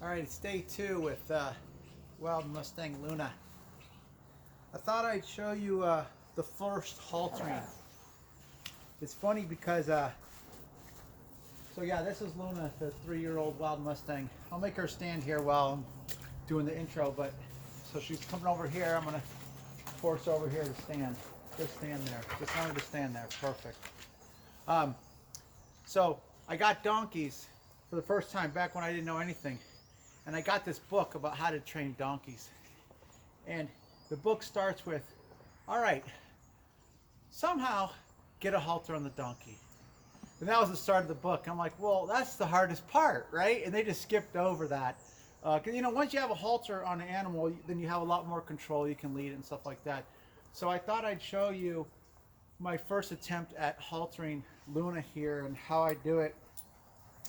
All right, it's day 2 with Wild Mustang Luna. I thought I'd show you the first haltering. It's funny because, so yeah, this is Luna, the 3-year-old Wild Mustang. I'll make her stand here while I'm doing the intro, but so she's coming over here. I'm gonna force her over here to stand. Just stand there. Just want her to stand there. Perfect. So I got donkeys for the first time back when I didn't know anything. And I got this book about how to train donkeys. And the book starts with, all right, somehow get a halter on the donkey. And that was the start of the book. I'm like, well, that's the hardest part, right? And they just skipped over that. Because, you know, once you have a halter on an animal, then you have a lot more control. You can lead it and stuff like that. So I thought I'd show you my first attempt at haltering Luna here and how I do it.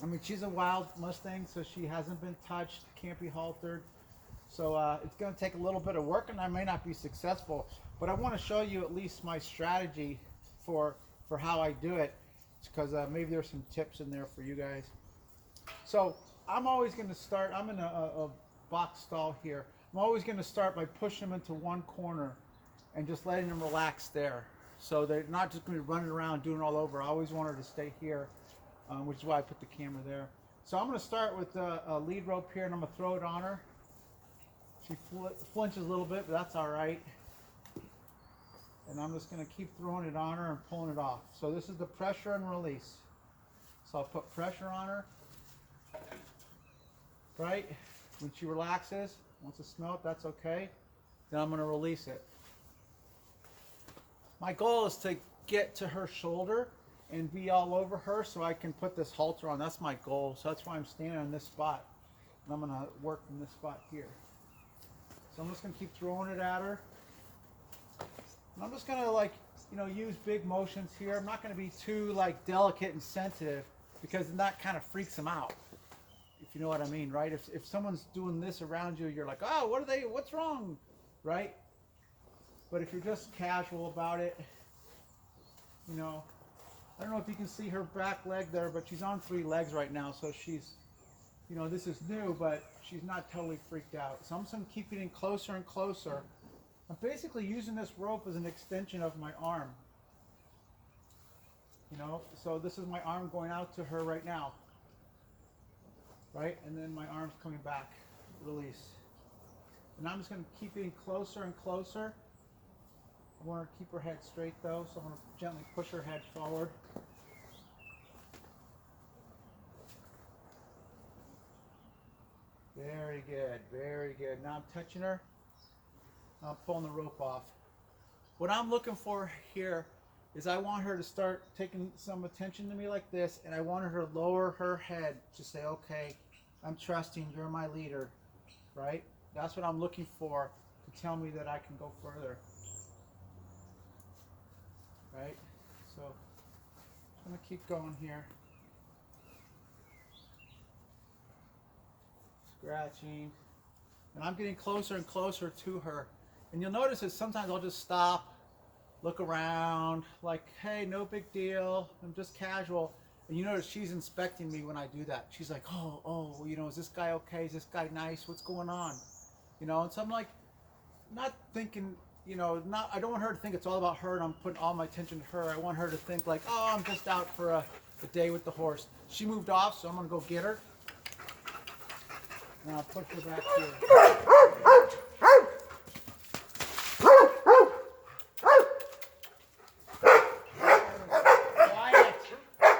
I mean, she's a wild Mustang, so she hasn't been touched, can't be haltered. So it's going to take a little bit of work, and I may not be successful. But I want to show you at least my strategy for how I do it, because maybe there's some tips in there for you guys. So I'm always going to start, I'm in a box stall here. I'm always going to start by pushing them into one corner and just letting them relax there. So they're not just going to be running around doing it all over. I always want her to stay here. Which is why I put the camera there. So I'm going to start with a lead rope here, and I'm going to throw it on her. She flinches a little bit, but that's all right. And I'm just going to keep throwing it on her and pulling it off. So this is the pressure and release. So I'll put pressure on her, right? When she relaxes, wants to smell it, that's okay. Then I'm going to release it. My goal is to get to her shoulder and be all over her so I can put this halter on. That's my goal. So that's why I'm standing on this spot. And I'm going to work from this spot here. So I'm just going to keep throwing it at her. And I'm just going to, like, you know, use big motions here. I'm not going to be too, like, delicate and sensitive, because then that kind of freaks them out. If you know what I mean, right? If someone's doing this around you, you're like, oh, what's wrong? Right? But if you're just casual about it, you know, I don't know if you can see her back leg there, but she's on 3 legs right now, so she's, you know, this is new, but she's not totally freaked out. So I'm just going to keep getting closer and closer. I'm basically using this rope as an extension of my arm. You know, so this is my arm going out to her right now. Right? And then my arm's coming back. Release. And I'm just going to keep getting closer and closer. I want her to keep her head straight though, so I'm going to gently push her head forward. Very good, very good. Now I'm touching her. I'm pulling the rope off. What I'm looking for here is I want her to start taking some attention to me like this, and I want her to lower her head to say, okay, I'm trusting, you're my leader, right? That's what I'm looking for to tell me that I can go further. Right? So I'm going to keep going here. Scratching. And I'm getting closer and closer to her. And you'll notice that sometimes I'll just stop, look around, like, hey, no big deal. I'm just casual. And you notice she's inspecting me when I do that. She's like, oh, you know, is this guy okay? Is this guy nice? What's going on? You know, and so I'm like, not thinking, you know, I don't want her to think it's all about her and I'm putting all my attention to her. I want her to think like, oh, I'm just out for a day with the horse. She moved off, so I'm going to go get her. And I'll push her back here.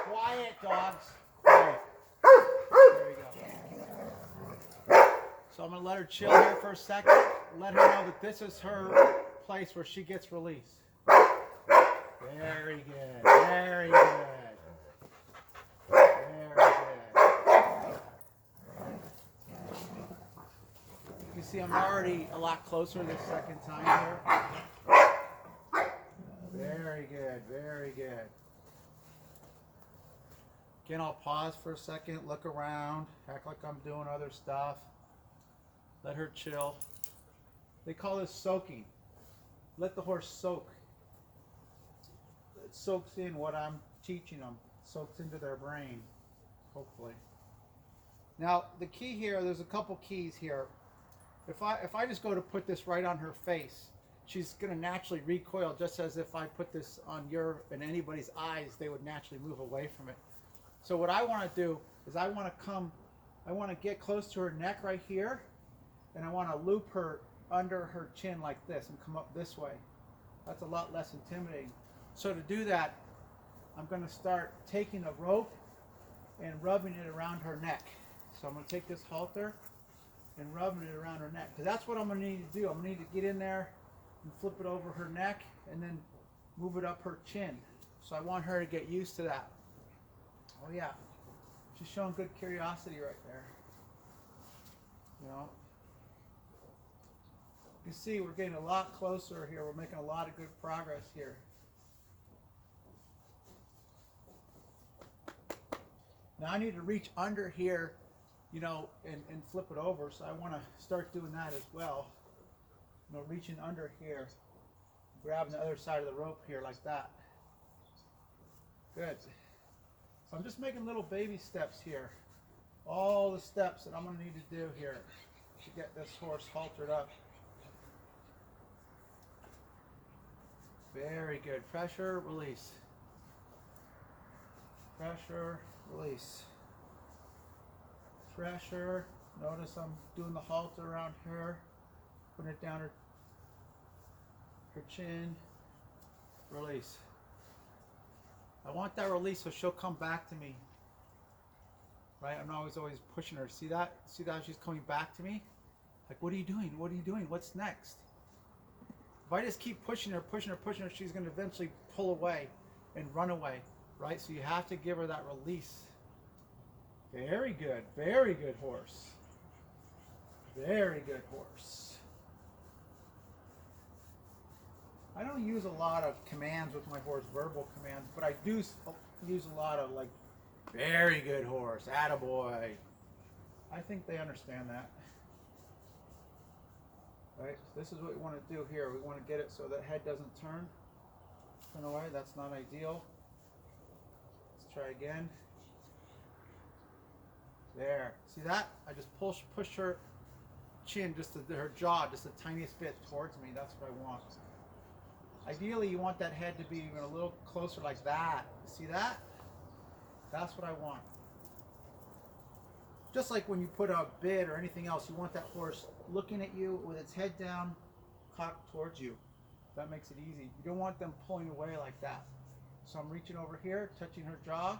Quiet, dogs. Quiet. There we go. So I'm going to let her chill here for a second. Let her know that this is her place where she gets released. Very good. Very good. Very good. You see, I'm already a lot closer this second time here. Very good. Very good. Again, I'll pause for a second, look around, act like I'm doing other stuff. Let her chill. They call this soaking. Let the horse soak. It soaks in what I'm teaching them. Soaks into their brain, hopefully. Now the key here, there's a couple keys here. If I just go to put this right on her face, she's going to naturally recoil, just as if I put this on your and anybody's eyes, they would naturally move away from it. So what I want to do is I want to get close to her neck right here, and I want to loop her under her chin like this and come up this way. That's a lot less intimidating. So to do that, I'm going to start taking a rope and rubbing it around her neck. So I'm going to take this halter and rubbing it around her neck, because that's what I'm going to need to do. I'm going to need to get in there and flip it over her neck and then move it up her chin. So I want her to get used to that. Oh yeah, she's showing good curiosity right there. You know, you see we're getting a lot closer here. We're making a lot of good progress here. Now I need to reach under here, you know, and flip it over. So I want to start doing that as well. You know, reaching under here, grabbing the other side of the rope here like that. Good. So I'm just making little baby steps here. All the steps that I'm going to need to do here to get this horse haltered up. Very good. Pressure, release. Pressure, release. Pressure. Notice I'm doing the halter around her, putting it down her chin. Release. I want that release so she'll come back to me. Right? I'm not always pushing her. See that? See that she's coming back to me? Like, what are you doing? What are you doing? What's next? If I just keep pushing her, she's going to eventually pull away and run away. Right? So you have to give her that release. Very good. Very good horse. Very good horse. I don't use a lot of commands with my horse, verbal commands, but I do use a lot of, like, very good horse, attaboy. I think they understand that. Right? So this is what we want to do here. We want to get it so the head doesn't turn away. That's not ideal. Let's try again. There. See that? I just push her chin, her jaw, just the tiniest bit towards me. That's what I want. Ideally, you want that head to be even a little closer like that. See that? That's what I want. Just like when you put a bid or anything else, you want that horse looking at you with its head down, cocked towards you. That makes it easy. You don't want them pulling away like that. So I'm reaching over here, touching her jaw.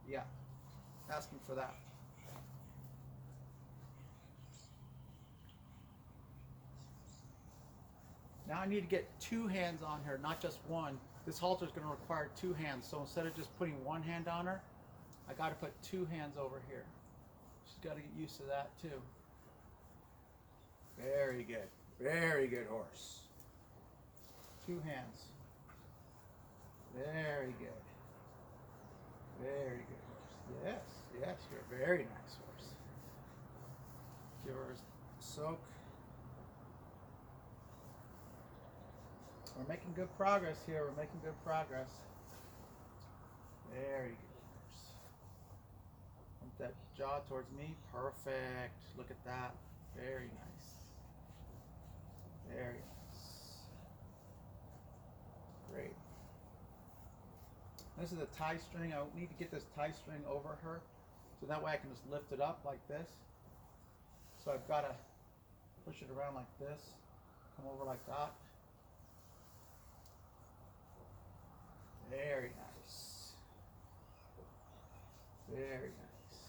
Yeah, asking for that. Now I need to get two hands on her, not just one. This halter is going to require two hands. So instead of just putting one hand on her, I got to put two hands over here. She's got to get used to that too. Very good. Very good horse. Two hands. Very good. Very good horse. Yes, yes, you're a very nice horse. Give her a soak. We're making good progress here. We're making good progress. Very good horse. Want that jaw towards me. Perfect. Look at that. Very nice. Very nice. Great. This is a tie string. I need to get this tie string over her, so that way I can just lift it up like this. So I've got to push it around like this, come over like that. Very nice. Very nice.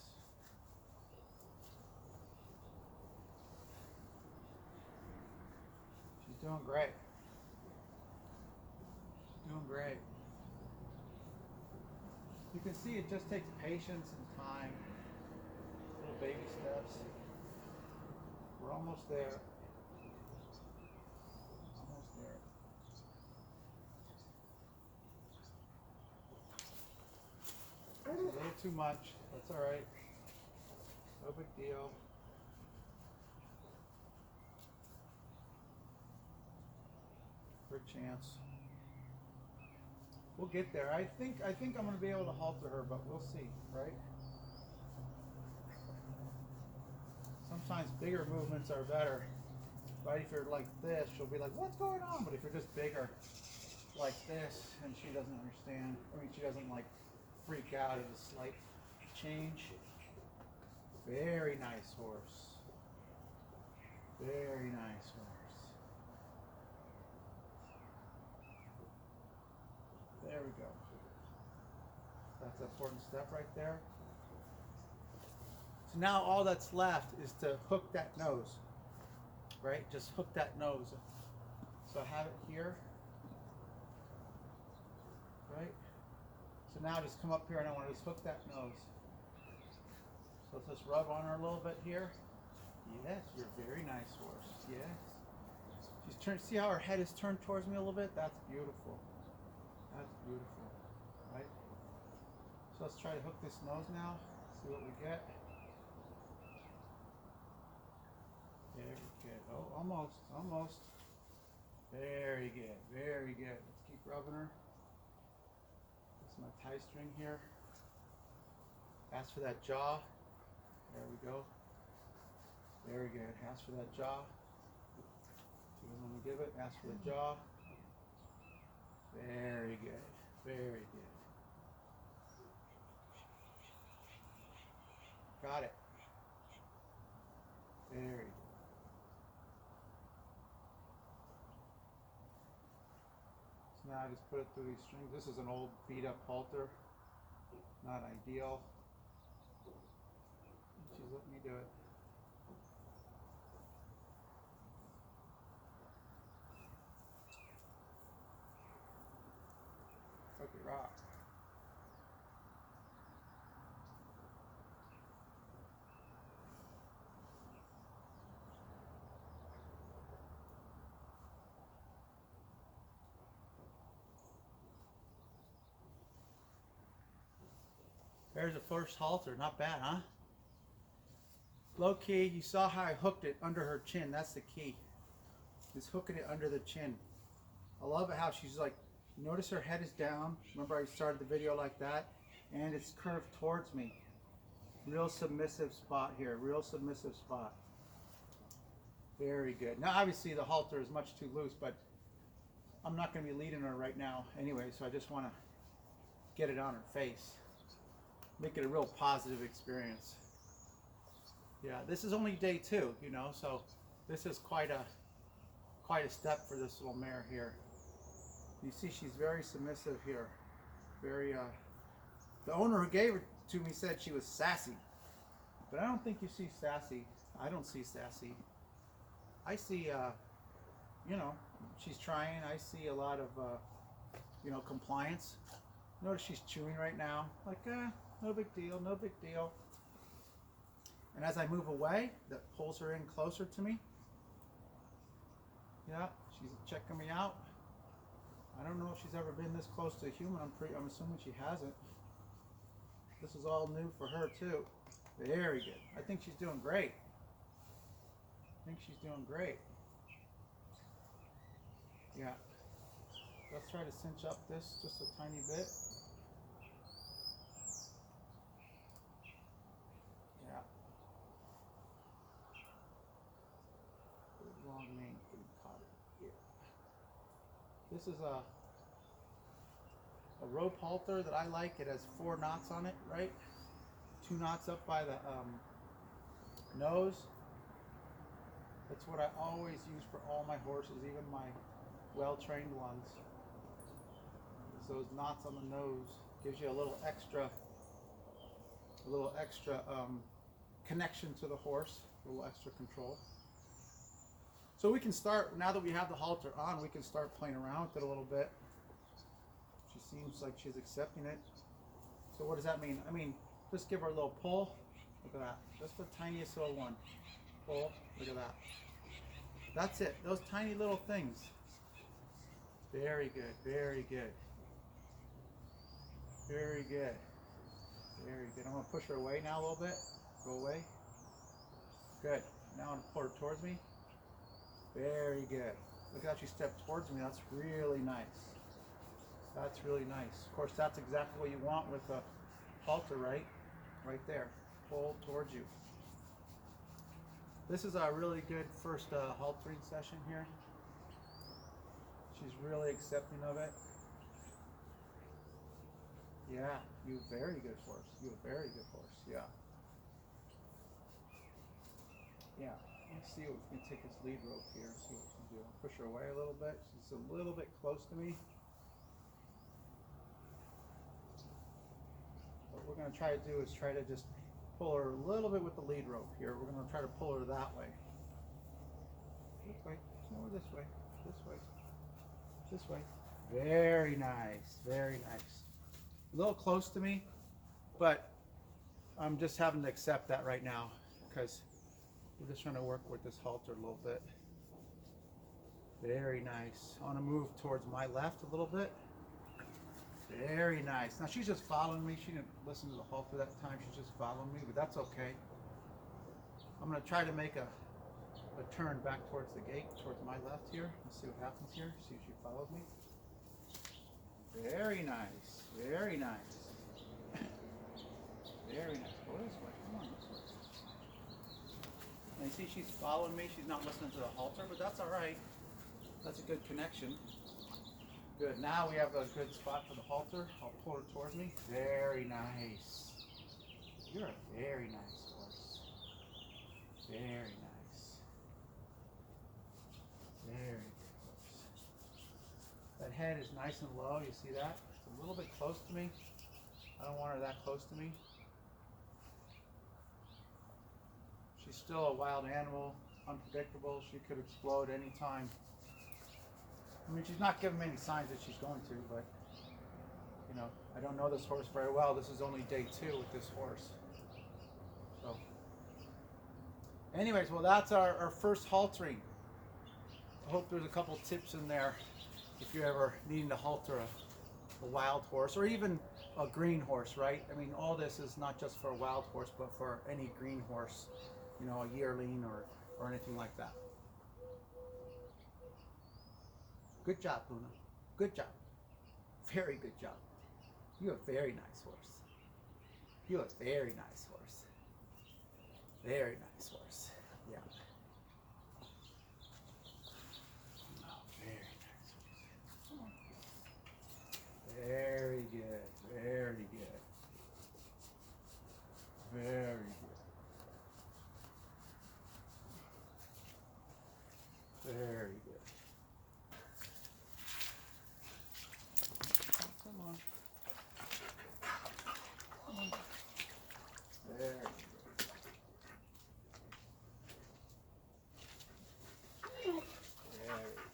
She's doing great. She's doing great. You can see it just takes patience and time. Little baby steps. We're almost there. Almost there. It's a little too much. That's all right. No big deal. Good chance. We'll get there. I think I'm going to be able to halter her, but we'll see, right? sometimes bigger movements are better. Right? If you're like this, she'll be like, what's going on? But if you're just bigger, like this, and she doesn't understand, I mean, she doesn't like freak out at a slight change. Very nice horse. Very nice horse. There we go. That's an important step right there. So now all that's left is to hook that nose, right? Just hook that nose. So I have it here, right? So now just come up here and I want to just hook that nose. So let's just rub on her a little bit here. Yes, you're a very nice horse. Yes. She's turned. See how her head is turned towards me a little bit? That's beautiful. That's beautiful, right? So let's try to hook this nose now. See what we get. Very good. Oh, almost, almost. Very good, very good. Let's keep rubbing her. This is my tie string here. Ask for that jaw. There we go. Very good. Ask for that jaw. She doesn't want to give it. Ask for the jaw. Very good. Very good. Got it. Very good. So now I just put it through these strings. This is an old beat up halter. Not ideal. She's letting me do it. Okay, rock. There's the first halter. Not bad, huh? Low key, you saw how I hooked it under her chin. That's the key. Just hooking it under the chin. I love it how she's like, notice her head is down. Remember I started the video like that? And it's curved towards me. Real submissive spot here. Real submissive spot. Very good. Now obviously the halter is much too loose, but I'm not going to be leading her right now anyway, so I just want to get it on her face. Make it a real positive experience. Yeah, this is only day 2, you know, so this is quite a step for this little mare here. You see she's very submissive here. Very, the owner who gave her to me said she was sassy. But I don't think you see sassy. I don't see sassy. I see, you know, she's trying. I see a lot of, you know, compliance. Notice she's chewing right now. Like, no big deal, no big deal. And as I move away, that pulls her in closer to me. Yeah, she's checking me out. I don't know if she's ever been this close to a human. I'm assuming she hasn't. This is all new for her too. Very good. I think she's doing great. I think she's doing great. Yeah. Let's try to cinch up this just a tiny bit. Yeah. Long mane getting caught here. This is a rope halter that I like. It has 4 knots on it, right? 2 knots up by the nose. That's what I always use for all my horses, even my well-trained ones. It's those knots on the nose. Gives you a little extra connection to the horse, a little extra control. So we can start, now that we have the halter on, we can start playing around with it a little bit. She seems like she's accepting it. So what does that mean? I mean, just give her a little pull. Look at that. Just the tiniest little one. Pull. Look at that. That's it. Those tiny little things. Very good. Very good. Very good. Very good. I'm going to push her away now a little bit. Go away. Good. Now I'm going to pull her towards me. Very good. Look how she stepped towards me. That's really nice. That's really nice. Of course, that's exactly what you want with a halter, right? Right there. Pull towards you. This is a really good first haltering session here. She's really accepting of it. Yeah, you very good horse. You a very good horse. Yeah. Yeah. Let's see what we can take this lead rope here. See what we can do. Push her away a little bit. She's a little bit close to me. What we're going to try to do is try to just pull her a little bit with the lead rope here. We're going to try to pull her that way. This way. No, this way. This way. This way. Very nice. Very nice. A little close to me, but I'm just having to accept that right now because we're just trying to work with this halter a little bit. Very nice. I want to move towards my left a little bit. Very nice. Now she's just following me. She didn't listen to the halter that time. She's just following me, but that's okay. I'm going to try to make a turn back towards the gate, towards my left here. Let's see what happens here. See if she follows me. Very nice. Very nice. Very nice. Go this way. Come on, this way. And you see she's following me. She's not listening to the halter, but that's all right. That's a good connection. Good. Now we have a good spot for the halter. I'll pull her towards me. Very nice. You're a very nice horse. Very nice. Very good horse. That head is nice and low. You see that? It's a little bit close to me. I don't want her that close to me. She's still a wild animal, unpredictable. She could explode any time. I mean, she's not giving many signs that she's going to, but, you know, I don't know this horse very well. This is only day 2 with this horse. So, anyways, well, that's our first haltering. I hope there's a couple tips in there if you're ever needing to halter a wild horse or even a green horse, right? I mean, all this is not just for a wild horse, but for any green horse, you know, a yearling or anything like that. Good job, Luna. Good job. Very good job. You're a very nice horse. You're a very nice horse. Very nice horse. Yeah. Oh, very nice horse. Come on. Very good. Very good. Very good. Very good. Come on. Come on. Very good. Very good.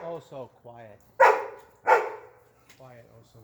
Oh, so quiet. Quiet, oh, so